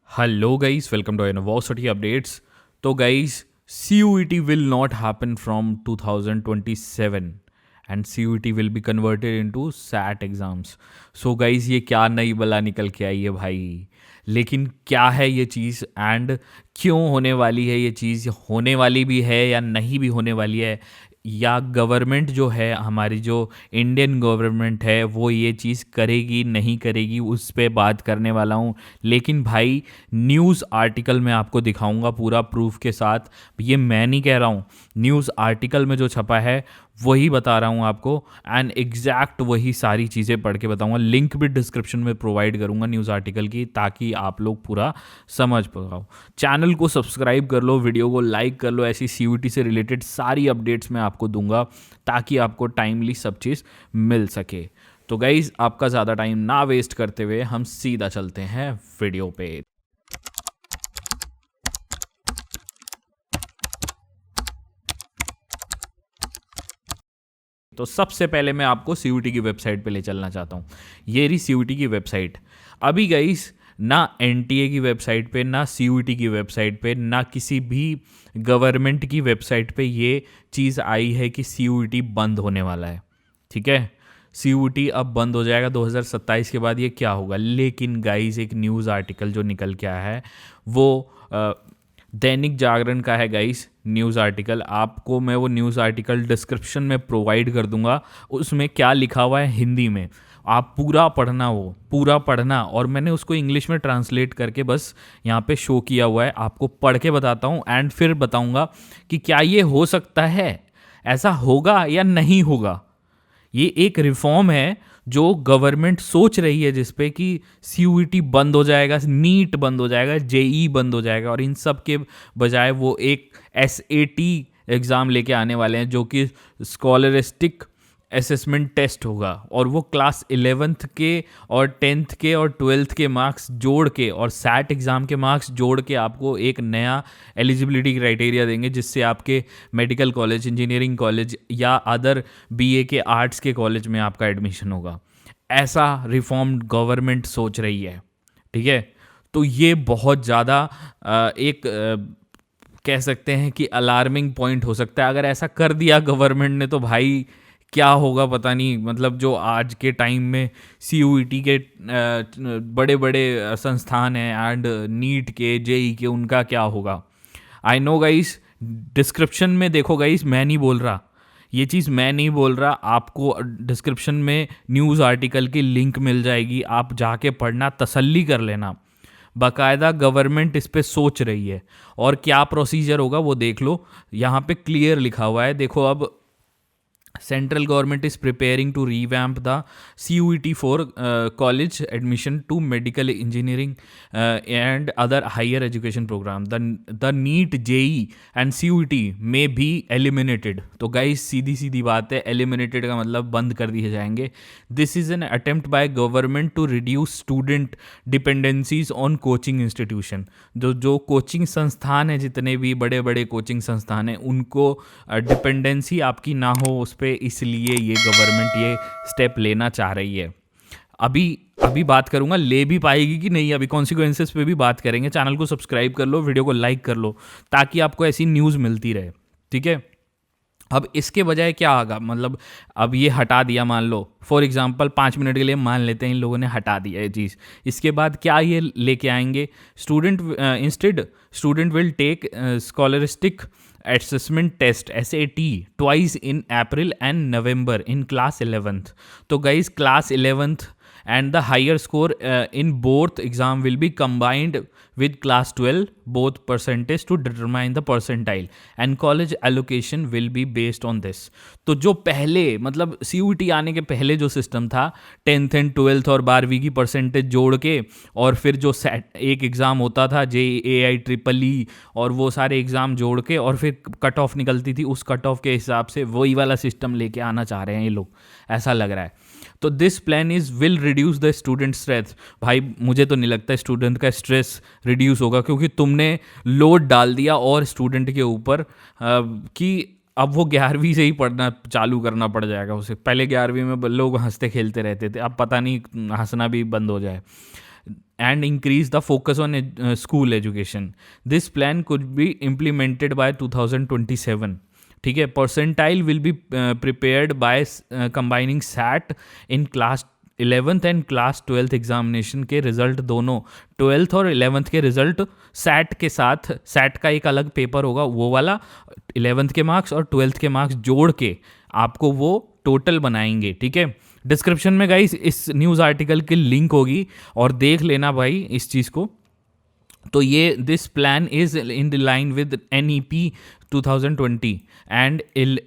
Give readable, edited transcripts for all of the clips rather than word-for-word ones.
Hello guys, welcome to University Updates. तो guys, CUET will not happen from 2027 and CUET will be converted into SAT exams. So guys, ये क्या नई बला निकल के आई है भाई। लेकिन क्या है ये चीज़ एंड क्यों होने वाली है ये चीज़, होने वाली भी है या नहीं भी होने वाली है, या गवर्नमेंट जो है हमारी, जो इंडियन गवर्नमेंट है, वो ये चीज़ करेगी नहीं करेगी, उस पे बात करने वाला हूँ। लेकिन भाई न्यूज़ आर्टिकल मैं आपको दिखाऊंगा पूरा प्रूफ के साथ। ये मैं नहीं कह रहा हूँ, न्यूज़ आर्टिकल में जो छपा है वही बता रहा हूँ आपको, एंड एग्जैक्ट वही सारी चीज़ें पढ़ के बताऊँगा। लिंक भी डिस्क्रिप्शन में प्रोवाइड करूँगा न्यूज़ आर्टिकल की, ताकि आप लोग पूरा समझ पाओ। चैनल को सब्सक्राइब कर लो, वीडियो को लाइक कर लो, ऐसी CUET से रिलेटेड सारी अपडेट्स मैं आपको दूंगा ताकि आपको टाइमली सब चीज़ मिल सके। तो गाइज़, आपका ज़्यादा टाइम ना वेस्ट करते हुए हम सीधा चलते हैं वीडियो पे। तो सबसे पहले मैं आपको CUET की वेबसाइट पे ले चलना चाहता हूँ। ये रही CUET की वेबसाइट। अभी गाइस ना NTA की वेबसाइट पे, ना CUET की वेबसाइट पे, ना किसी भी गवर्नमेंट की वेबसाइट पे ये चीज़ आई है कि CUET बंद होने वाला है। ठीक है, CUET अब बंद हो जाएगा 2027 के बाद, ये क्या होगा। लेकिन गाइस एक न्यूज़ आर्टिकल जो निकल के आया है वो दैनिक जागरण का है गाइस। न्यूज़ आर्टिकल आपको मैं वो न्यूज़ आर्टिकल डिस्क्रिप्शन में प्रोवाइड कर दूंगा। उसमें क्या लिखा हुआ है हिंदी में, आप पूरा पढ़ना, वो पूरा पढ़ना। और मैंने उसको इंग्लिश में ट्रांसलेट करके बस यहाँ पे शो किया हुआ है, आपको पढ़ के बताता हूँ एंड फिर बताऊँगा कि क्या ये हो सकता है, ऐसा होगा या नहीं होगा। ये एक रिफॉर्म है जो गवर्नमेंट सोच रही है, जिसपे कि CUET बंद हो जाएगा, नीट बंद हो जाएगा, JEE बंद हो जाएगा, और इन सब के बजाय वो एक SAT एग्ज़ाम लेके आने वाले हैं जो कि स्कॉलरिस्टिक असेसमेंट टेस्ट होगा। और वो क्लास 11th के और 10th के और 12th के मार्क्स जोड़ के और SAT एग्ज़ाम के मार्क्स जोड़ के आपको एक नया एलिजिबिलिटी क्राइटेरिया देंगे, जिससे आपके मेडिकल कॉलेज, इंजीनियरिंग कॉलेज या अदर BA के आर्ट्स के कॉलेज में आपका एडमिशन होगा। ऐसा रिफॉर्म गवर्नमेंट सोच रही है। ठीक है, तो ये बहुत ज़्यादा एक कह सकते हैं कि अलार्मिंग पॉइंट हो सकता है। अगर ऐसा कर दिया गवर्नमेंट ने तो भाई क्या होगा पता नहीं। मतलब जो आज के टाइम में CUET के बड़े बड़े संस्थान हैं एंड नीट के, JEE के, उनका क्या होगा। आई नो गाइस, डिस्क्रिप्शन में देखो गाइस, मैं नहीं बोल रहा ये चीज़, मैं नहीं बोल रहा, आपको डिस्क्रिप्शन में न्यूज़ आर्टिकल की लिंक मिल जाएगी, आप जाके पढ़ना, तसल्ली कर लेना। बाकायदा गवर्नमेंट इस पे सोच रही है और क्या प्रोसीजर होगा वो देख लो। यहाँ पे क्लियर लिखा हुआ है, देखो। अब Central government is preparing to revamp the CUET for college admission to medical engineering and other higher education program. The NEET, JEE and CUET may be eliminated. तो गाइस सीधी सीधी बात है, eliminated का मतलब बंद कर दिए जाएंगे। This is an attempt by government to reduce student dependencies on coaching institution. जो कोचिंग संस्थान है, जितने भी बड़े बड़े कोचिंग संस्थान हैं, उनको डिपेंडेंसी आपकी ना हो उस पे, इसलिए ये गवर्नमेंट ये स्टेप लेना चाह रही है। अभी बात करूंगा ले भी पाएगी कि नहीं, अभी कॉन्सिक्वेंसेस पे भी बात करेंगे। चैनल को सब्सक्राइब कर लो, वीडियो को लाइक कर लो, ताकि आपको ऐसी न्यूज़ मिलती रहे। ठीक है, अब इसके बजाय क्या होगा, मतलब अब ये हटा दिया, मान लो फॉर एग्जांपल 5 मिनट के लिए मान लेते हैं इन लोगों ने हटा दिया ये चीज़। इसके बाद क्या ये लेके आएंगे, student will take scholastic assessment test SAT twice in April and November in class 11th। तो guys class 11th and the higher score in both exam will be combined with class 12 both percentage to determine the percentile and college allocation will be based on this। तो जो पहले मतलब CUET आने के पहले जो system था, 10th and 12th और 12वीं की परसेंटेज जोड़ के, और फिर जो एक एग्ज़ाम होता था JEE EEE और वो सारे एग्ज़ाम जोड़ के, और फिर कट ऑफ निकलती थी, उस कट ऑफ के हिसाब से वही वाला सिस्टम लेके आना चाह रहे हैं ये लोग, ऐसा लग रहा है। तो this plan is will reduce the student stress. भाई मुझे तो नहीं लगता स्टूडेंट का स्ट्रेस रिड्यूस होगा, क्योंकि तुमने लोड डाल दिया और स्टूडेंट के ऊपर कि अब वो 11वीं से ही पढ़ना चालू करना पड़ जाएगा उसे। पहले 11वीं में लोग हंसते खेलते रहते थे, अब पता नहीं हंसना भी बंद हो जाए। and increase the focus on school education. This plan could be implemented by 2027. ठीक है, percentile will be prepared by combining sat in class 11th and class 12th examination के रिजल्ट दोनों, 12th और 11th के रिजल्ट सैट के साथ, set का एक अलग पेपर होगा वो वाला, 11th के मार्क्स और 12th के मार्क्स जोड़ के आपको वो टोटल बनाएंगे। ठीक है, डिस्क्रिप्शन में गाइस इस न्यूज़ आर्टिकल की लिंक होगी और देख लेना भाई इस चीज़ को। तो ये this plan is in the line with NEP 2020 and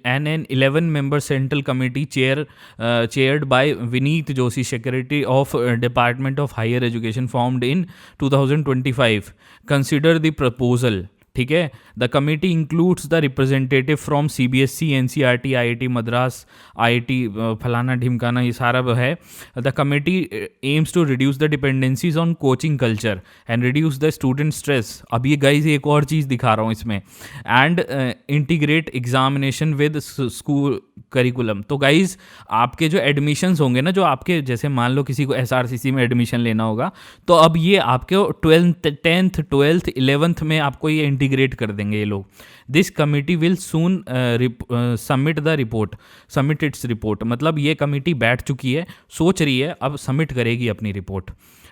an 11-member central committee chaired by Vineet Joshi, Secretary of Department of Higher Education, formed in 2025 consider the proposal. ठीक है, the committee includes the representative from CBSE, NCERT, IIT Madras, IIT फलाना ढिमकाना, ये सारा है। The committee aims to reduce the dependencies on coaching culture and reduce the student stress. अब ये guys एक और चीज़ दिखा रहा हूँ इसमें, and integrate examination with school curriculum. तो गाइज आपके जो एडमिशन्स होंगे ना, जो आपके जैसे मान लो किसी को SRCC में एडमिशन लेना होगा, तो अब ये आपके 10th 12th 11th में आपको ये इंटीग्रेट कर देंगे ये लोग। This committee will soon submit its report. मतलब ये कमिटी बैठ चुकी है, सोच रही है, अब सबमिट करेगी अपनी रिपोर्ट।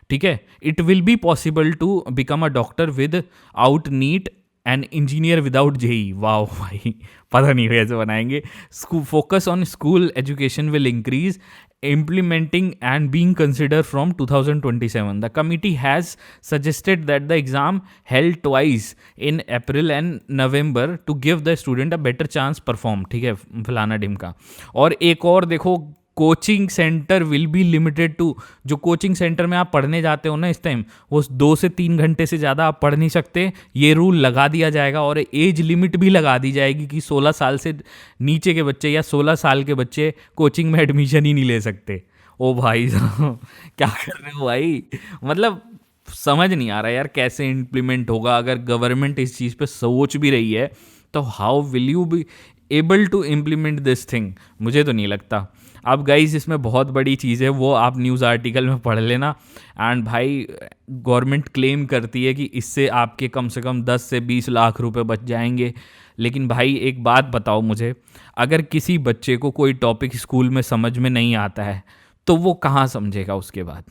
ठीक है, it will be possible to become a doctor without NEET and engineer without JEE। वाह भाई, पता नहीं कैसे बनाएंगे। Focus on school education will increase implementing and being considered from 2027. The committee has suggested that the exam held twice in April and November to give the student a better chance perform. ठीक है, फलाना ढिमका। और एक और देखो, coaching centre will be limited to, जो coaching centre में आप पढ़ने जाते हो ना इस टाइम, वो 2 से 3 घंटे से ज़्यादा आप पढ़ नहीं सकते, ये रूल लगा दिया जाएगा। और एज लिमिट भी लगा दी जाएगी कि 16 साल से नीचे के बच्चे या 16 साल के बच्चे कोचिंग में एडमिशन ही नहीं ले सकते। ओ भाई क्या कर रहे हो भाई, मतलब समझ नहीं आ रहा यार कैसे इम्प्लीमेंट होगा। अगर गवर्नमेंट इस चीज़ पे सोच भी रही है तो how will you be able to implement this thing, मुझे तो नहीं लगता। अब गाइज इसमें बहुत बड़ी चीज़ है, वो आप न्यूज़ आर्टिकल में पढ़ लेना। एंड भाई गवर्नमेंट क्लेम करती है कि इससे आपके कम से कम 10 से 20 लाख रुपए बच जाएंगे। लेकिन भाई एक बात बताओ मुझे, अगर किसी बच्चे को कोई टॉपिक स्कूल में समझ में नहीं आता है तो वो कहाँ समझेगा उसके बाद?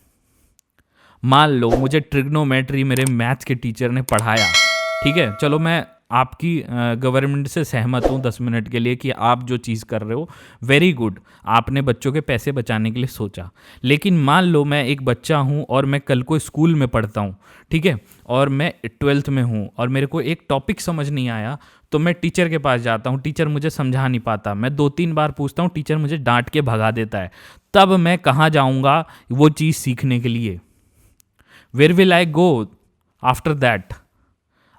मान लो मुझे ट्रिग्नोमेट्री मेरे मैथ्स के टीचर ने पढ़ाया, ठीक है, चलो मैं आपकी गवर्नमेंट से सहमत हूँ 10 मिनट के लिए कि आप जो चीज़ कर रहे हो वेरी गुड, आपने बच्चों के पैसे बचाने के लिए सोचा। लेकिन मान लो मैं एक बच्चा हूँ और मैं कल को स्कूल में पढ़ता हूँ, ठीक है, और मैं 12th में हूँ और मेरे को एक टॉपिक समझ नहीं आया, तो मैं टीचर के पास जाता हूँ, टीचर मुझे समझा नहीं पाता, मैं 2-3 बार पूछता हूँ, टीचर मुझे डांट के भगा देता है, तब मैं कहाँ जाऊँगा वो चीज़ सीखने के लिए? Where will I go after that?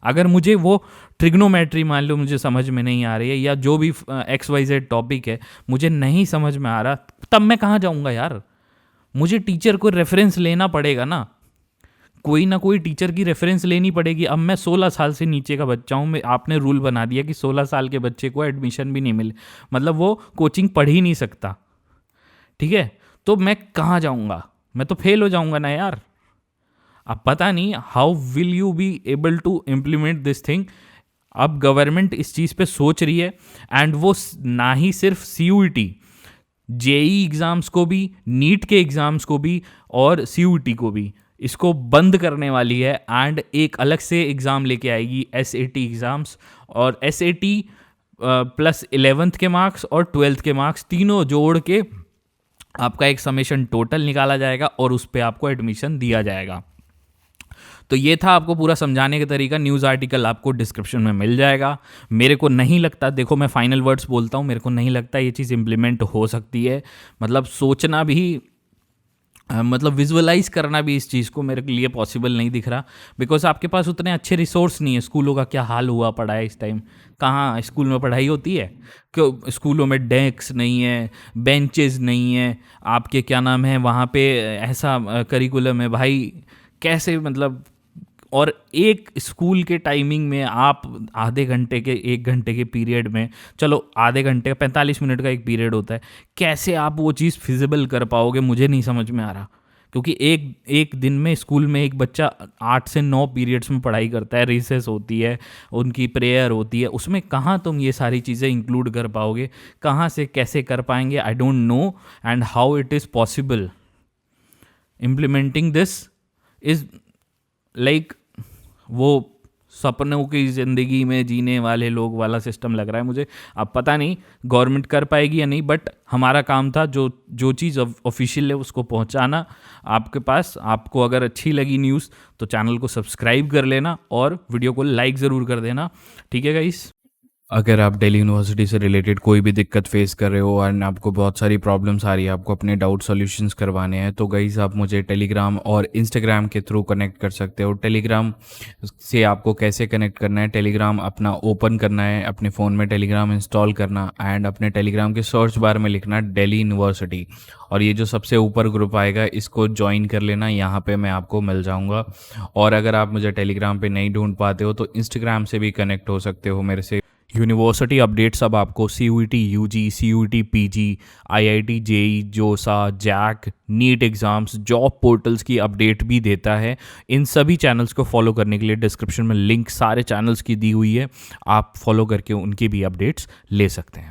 अगर मुझे वो ट्रिग्नोमेट्री मान लो मुझे समझ में नहीं आ रही है, या जो भी XYZ टॉपिक है मुझे नहीं समझ में आ रहा, तब मैं कहाँ जाऊँगा यार? मुझे टीचर को रेफरेंस लेना पड़ेगा ना, कोई ना कोई टीचर की रेफरेंस लेनी पड़ेगी। अब मैं 16 साल से नीचे का बच्चा हूँ, मैं आपने रूल बना दिया कि 16 साल के बच्चे को एडमिशन भी नहीं मिले, मतलब वो कोचिंग पढ़ ही नहीं सकता, ठीक है, तो मैं कहाँ जाऊँगा? मैं तो फेल हो जाऊँगा ना यार। अब पता नहीं how will you be able to implement this thing. अब गवर्नमेंट इस चीज़ पे सोच रही है, एंड वो ना ही सिर्फ CUET, JEE एग्ज़ाम्स को भी, नीट के एग्ज़ाम्स को भी और CUET को भी इसको बंद करने वाली है, एंड एक अलग से एग्ज़ाम लेके आएगी SAT एग्ज़ाम्स। और SAT प्लस 11th के मार्क्स और 12th के मार्क्स तीनों जोड़ के आपका एक समेशन टोटल निकाला जाएगा और उस पर आपको एडमिशन दिया जाएगा। तो ये था आपको पूरा समझाने का तरीका। न्यूज़ आर्टिकल आपको डिस्क्रिप्शन में मिल जाएगा। मेरे को नहीं लगता, देखो मैं फाइनल वर्ड्स बोलता हूँ, मेरे को नहीं लगता ये चीज़ इम्प्लीमेंट हो सकती है। मतलब सोचना भी, मतलब विजुअलाइज करना भी इस चीज़ को मेरे लिए पॉसिबल नहीं दिख रहा, बिकॉज आपके पास उतने अच्छे रिसोर्स नहीं है। स्कूलों का क्या हाल हुआ पड़ा है इस टाइम, कहाँ स्कूल में पढ़ाई होती है? क्यों स्कूलों में डेस्क नहीं है, बेंचेस नहीं है, आपके क्या नाम है वहाँ पे ऐसा करिकुलम है भाई, कैसे मतलब। और एक स्कूल के टाइमिंग में आप आधे घंटे के 1 घंटे के पीरियड में, चलो आधे घंटे का 45 मिनट का एक पीरियड होता है, कैसे आप वो चीज़ फिजिबल कर पाओगे? मुझे नहीं समझ में आ रहा क्योंकि एक एक दिन में स्कूल में एक बच्चा 8 से 9 पीरियड्स में पढ़ाई करता है, रिसेस होती है, उनकी प्रेयर होती है, उसमें कहाँ तुम ये सारी चीज़ें इंक्लूड कर पाओगे, कहाँ से कैसे कर पाएंगे? I don't know and how it is possible implementing this is like वो सपनों की ज़िंदगी में जीने वाले लोग वाला सिस्टम लग रहा है मुझे। अब पता नहीं गवर्नमेंट कर पाएगी या नहीं, बट हमारा काम था जो जो चीज़ ऑफिशियल है उसको पहुंचाना आपके पास। आपको अगर अच्छी लगी न्यूज़ तो चैनल को सब्सक्राइब कर लेना और वीडियो को लाइक ज़रूर कर देना, ठीक है गाइस। अगर आप दिल्ली यूनिवर्सिटी से रिलेटेड कोई भी दिक्कत फेस कर रहे हो एंड आपको बहुत सारी प्रॉब्लम्स आ रही है, आपको अपने डाउट सॉल्यूशंस करवाने हैं, तो गाइस आप मुझे टेलीग्राम और इंस्टाग्राम के थ्रू कनेक्ट कर सकते हो। टेलीग्राम से आपको कैसे कनेक्ट करना है, टेलीग्राम अपना ओपन करना है, अपने फ़ोन में टेलीग्राम इंस्टॉल करना एंड अपने टेलीग्राम के सर्च बार में लिखना दिल्ली यूनिवर्सिटी, और ये जो सबसे ऊपर ग्रुप आएगा इसको ज्वाइन कर लेना, यहाँ पे मैं आपको मिल जाऊँगा। और अगर आप मुझे टेलीग्राम पे नहीं ढूंढ पाते हो तो इंस्टाग्राम से भी कनेक्ट हो सकते हो मेरे से। यूनिवर्सिटी अपडेट्स अब आपको CUET UG, CUET PG, IIT JEE, JoSAA, JAC, NEET exams, job portals की अपडेट भी देता है। इन सभी चैनल्स को फॉलो करने के लिए डिस्क्रिप्शन में लिंक सारे चैनल्स की दी हुई है, आप फॉलो करके उनकी भी अपडेट्स ले सकते हैं।